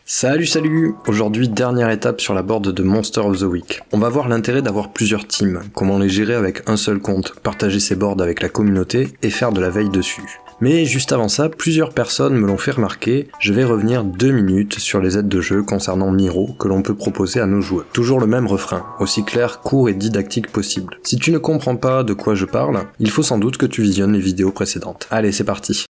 Salut! Aujourd'hui, dernière étape sur la board de Monster of the Week. On va voir l'intérêt d'avoir plusieurs teams, comment les gérer avec un seul compte, partager ses boards avec la communauté et faire de la veille dessus. Mais juste avant ça, plusieurs personnes me l'ont fait remarquer, je vais revenir 2 minutes sur les aides de jeu concernant Miro que l'on peut proposer à nos joueurs. Toujours le même refrain, aussi clair, court et didactique possible. Si tu ne comprends pas de quoi je parle, il faut sans doute que tu visionnes les vidéos précédentes. Allez, c'est parti!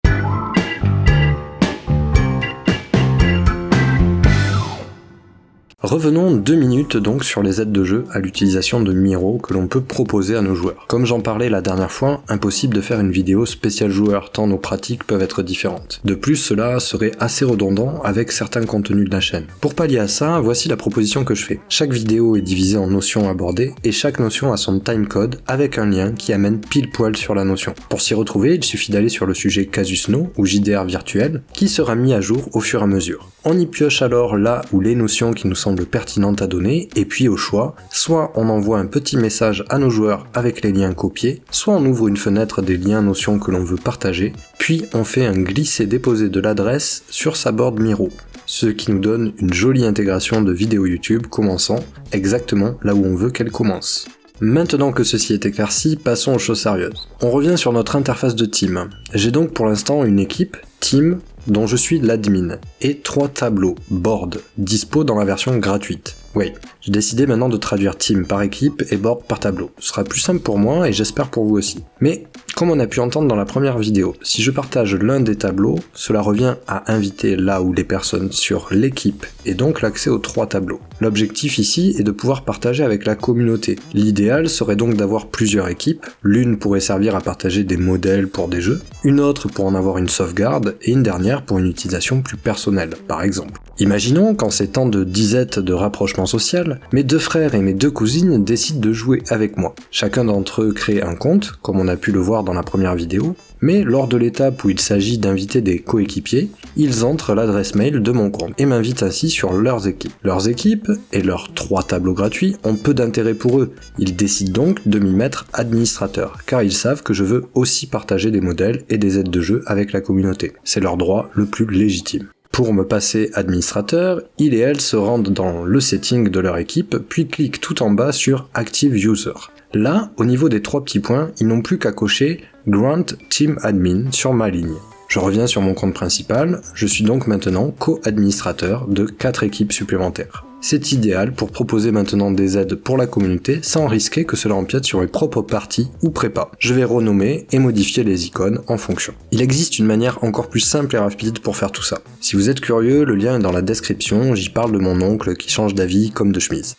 Revenons 2 minutes donc sur les aides de jeu à l'utilisation de Miro que l'on peut proposer à nos joueurs. Comme j'en parlais la dernière fois, impossible de faire une vidéo spéciale joueur tant nos pratiques peuvent être différentes. De plus, cela serait assez redondant avec certains contenus de la chaîne. Pour pallier à ça, voici la proposition que je fais. Chaque vidéo est divisée en notions abordées et chaque notion a son timecode avec un lien qui amène pile poil sur la notion. Pour s'y retrouver, il suffit d'aller sur le sujet Casusno ou JDR virtuel qui sera mis à jour au fur et à mesure. On y pioche alors là où les notions qui nous semblent pertinentes à donner, et puis au choix, soit on envoie un petit message à nos joueurs avec les liens copiés, soit on ouvre une fenêtre des liens notions que l'on veut partager, puis on fait un glisser-déposer de l'adresse sur sa board Miro, ce qui nous donne une jolie intégration de vidéos YouTube commençant exactement là où on veut qu'elle commence. Maintenant que ceci est éclairci, passons aux choses sérieuses. On revient sur notre interface de team. J'ai donc pour l'instant une équipe, team, dont je suis l'admin, et 3 tableaux, board, dispo dans la version gratuite. Oui, j'ai décidé maintenant de traduire team par équipe et board par tableau. Ce sera plus simple pour moi et j'espère pour vous aussi. Mais, comme on a pu entendre dans la première vidéo, si je partage l'un des tableaux, cela revient à inviter là où les personnes sur l'équipe et donc l'accès aux 3 tableaux. L'objectif ici est de pouvoir partager avec la communauté. L'idéal serait donc d'avoir plusieurs équipes, l'une pourrait servir à partager des modèles pour des jeux, une autre pour en avoir une sauvegarde et une dernière pour une utilisation plus personnelle, par exemple. Imaginons qu'en ces temps de disette de rapprochement social, mes 2 frères et mes 2 cousines décident de jouer avec moi. Chacun d'entre eux crée un compte, comme on a pu le voir dans la première vidéo, mais lors de l'étape où il s'agit d'inviter des coéquipiers, ils entrent l'adresse mail de mon compte et m'invitent ainsi sur leurs équipes. Leurs équipes et leurs 3 tableaux gratuits ont peu d'intérêt pour eux, ils décident donc de m'y mettre administrateur, car ils savent que je veux aussi partager des modèles et des aides de jeu avec la communauté. C'est leur droit le plus légitime. Pour me passer administrateur, ils et elles se rendent dans le setting de leur équipe, puis cliquent tout en bas sur Active User. Là, au niveau des 3 petits points, ils n'ont plus qu'à cocher Grant Team Admin sur ma ligne. Je reviens sur mon compte principal, je suis donc maintenant co-administrateur de 4 équipes supplémentaires. C'est idéal pour proposer maintenant des aides pour la communauté sans risquer que cela empiète sur mes propres parties ou prépa. Je vais renommer et modifier les icônes en fonction. Il existe une manière encore plus simple et rapide pour faire tout ça. Si vous êtes curieux, le lien est dans la description, j'y parle de mon oncle qui change d'avis comme de chemise.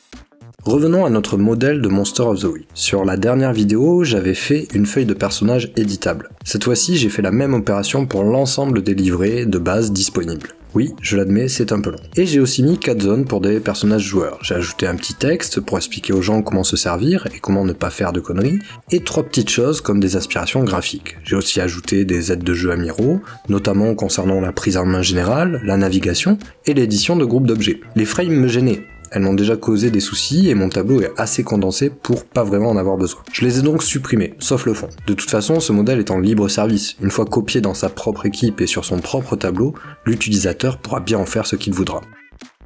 Revenons à notre modèle de Monster of the Week. Sur la dernière vidéo, j'avais fait une feuille de personnage éditable. Cette fois-ci, j'ai fait la même opération pour l'ensemble des livrets de base disponibles. Oui, je l'admets, c'est un peu long. Et j'ai aussi mis 4 zones pour des personnages joueurs. J'ai ajouté un petit texte pour expliquer aux gens comment se servir et comment ne pas faire de conneries, et 3 petites choses comme des inspirations graphiques. J'ai aussi ajouté des aides de jeu à Miro, notamment concernant la prise en main générale, la navigation et l'édition de groupes d'objets. Les frames me gênaient. Elles m'ont déjà causé des soucis et mon tableau est assez condensé pour pas vraiment en avoir besoin. Je les ai donc supprimés, sauf le fond. De toute façon, ce modèle est en libre service. Une fois copié dans sa propre équipe et sur son propre tableau, l'utilisateur pourra bien en faire ce qu'il voudra.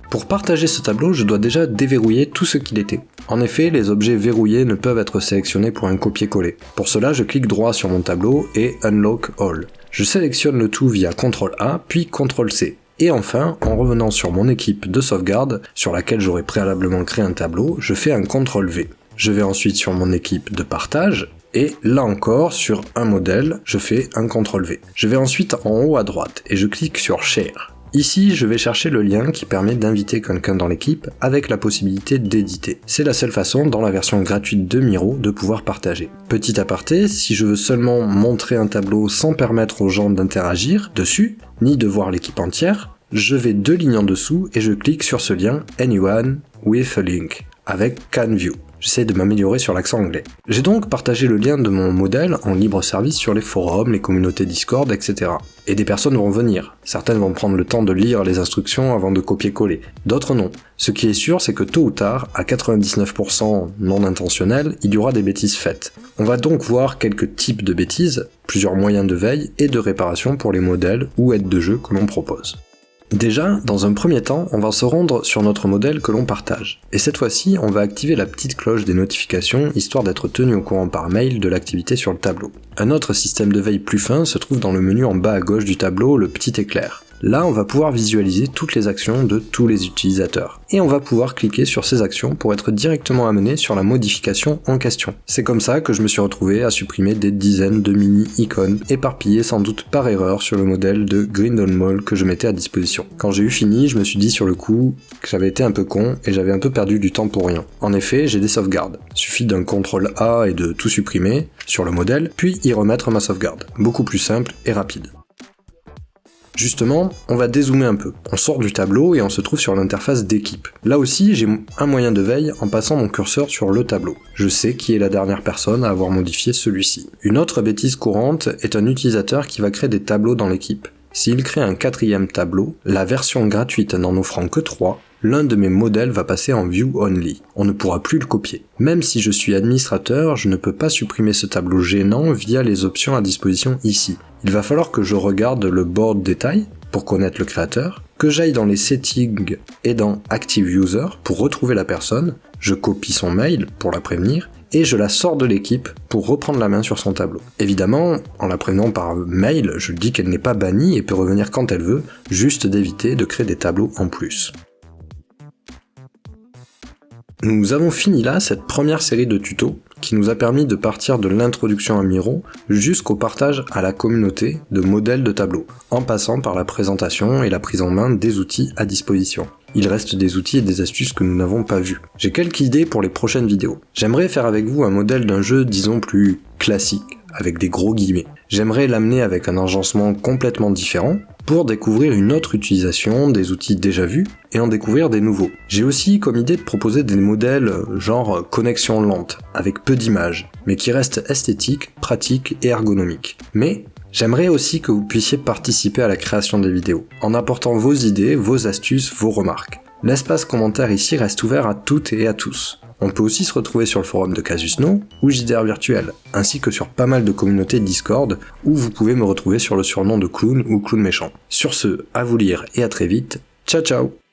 Pour partager ce tableau, je dois déjà déverrouiller tout ce qu'il était. En effet, les objets verrouillés ne peuvent être sélectionnés pour un copier-coller. Pour cela, je clique droit sur mon tableau et Unlock All. Je sélectionne le tout via CTRL-A puis CTRL-C. Et enfin, en revenant sur mon équipe de sauvegarde, sur laquelle j'aurais préalablement créé un tableau, je fais un CTRL-V. Je vais ensuite sur mon équipe de partage, et là encore, sur un modèle, je fais un CTRL-V. Je vais ensuite en haut à droite, et je clique sur Share. Ici, je vais chercher le lien qui permet d'inviter quelqu'un dans l'équipe avec la possibilité d'éditer. C'est la seule façon, dans la version gratuite de Miro, de pouvoir partager. Petit aparté, si je veux seulement montrer un tableau sans permettre aux gens d'interagir dessus, ni de voir l'équipe entière, je vais 2 lignes en dessous et je clique sur ce lien Anyone with a link avec Can View. J'essaie de m'améliorer sur l'accent anglais. J'ai donc partagé le lien de mon modèle en libre service sur les forums, les communautés Discord, etc. Et des personnes vont venir. Certaines vont prendre le temps de lire les instructions avant de copier-coller. D'autres non. Ce qui est sûr, c'est que tôt ou tard, à 99% non intentionnel, il y aura des bêtises faites. On va donc voir quelques types de bêtises, plusieurs moyens de veille et de réparation pour les modèles ou aides de jeu que l'on propose. Déjà, dans un premier temps, on va se rendre sur notre modèle que l'on partage. Et cette fois-ci, on va activer la petite cloche des notifications, histoire d'être tenu au courant par mail de l'activité sur le tableau. Un autre système de veille plus fin se trouve dans le menu en bas à gauche du tableau, le petit éclair. Là, on va pouvoir visualiser toutes les actions de tous les utilisateurs. Et on va pouvoir cliquer sur ces actions pour être directement amené sur la modification en question. C'est comme ça que je me suis retrouvé à supprimer des dizaines de mini-icônes, éparpillées sans doute par erreur sur le modèle de Grindon Mall que je mettais à disposition. Quand j'ai eu fini, je me suis dit sur le coup que j'avais été un peu con et j'avais un peu perdu du temps pour rien. En effet, j'ai des sauvegardes. Suffit d'un CTRL A et de tout supprimer sur le modèle, puis y remettre ma sauvegarde. Beaucoup plus simple et rapide. Justement, on va dézoomer un peu. On sort du tableau et on se trouve sur l'interface d'équipe. Là aussi, j'ai un moyen de veille en passant mon curseur sur le tableau. Je sais qui est la dernière personne à avoir modifié celui-ci. Une autre bêtise courante est un utilisateur qui va créer des tableaux dans l'équipe. S'il crée un 4e tableau, la version gratuite n'en offrant que 3, l'un de mes modèles va passer en View Only. On ne pourra plus le copier. Même si je suis administrateur, je ne peux pas supprimer ce tableau gênant via les options à disposition ici. Il va falloir que je regarde le board détail pour connaître le créateur, que j'aille dans les settings et dans Active User pour retrouver la personne, je copie son mail pour la prévenir, et je la sors de l'équipe pour reprendre la main sur son tableau. Évidemment, en la prévenant par mail, je dis qu'elle n'est pas bannie et peut revenir quand elle veut, juste d'éviter de créer des tableaux en plus. Nous avons fini là cette première série de tutos qui nous a permis de partir de l'introduction à Miro jusqu'au partage à la communauté de modèles de tableaux, en passant par la présentation et la prise en main des outils à disposition. Il reste des outils et des astuces que nous n'avons pas vus. J'ai quelques idées pour les prochaines vidéos. J'aimerais faire avec vous un modèle d'un jeu disons plus classique, avec des gros guillemets. J'aimerais l'amener avec un agencement complètement différent, pour découvrir une autre utilisation des outils déjà vus et en découvrir des nouveaux. J'ai aussi comme idée de proposer des modèles genre connexion lente, avec peu d'images, mais qui restent esthétiques, pratiques et ergonomiques. Mais j'aimerais aussi que vous puissiez participer à la création des vidéos, en apportant vos idées, vos astuces, vos remarques. L'espace commentaire ici reste ouvert à toutes et à tous. On peut aussi se retrouver sur le forum de Casusno ou JDR Virtuel, ainsi que sur pas mal de communautés Discord, où vous pouvez me retrouver sur le surnom de Clown ou Clown Méchant. Sur ce, à vous lire et à très vite, ciao ciao!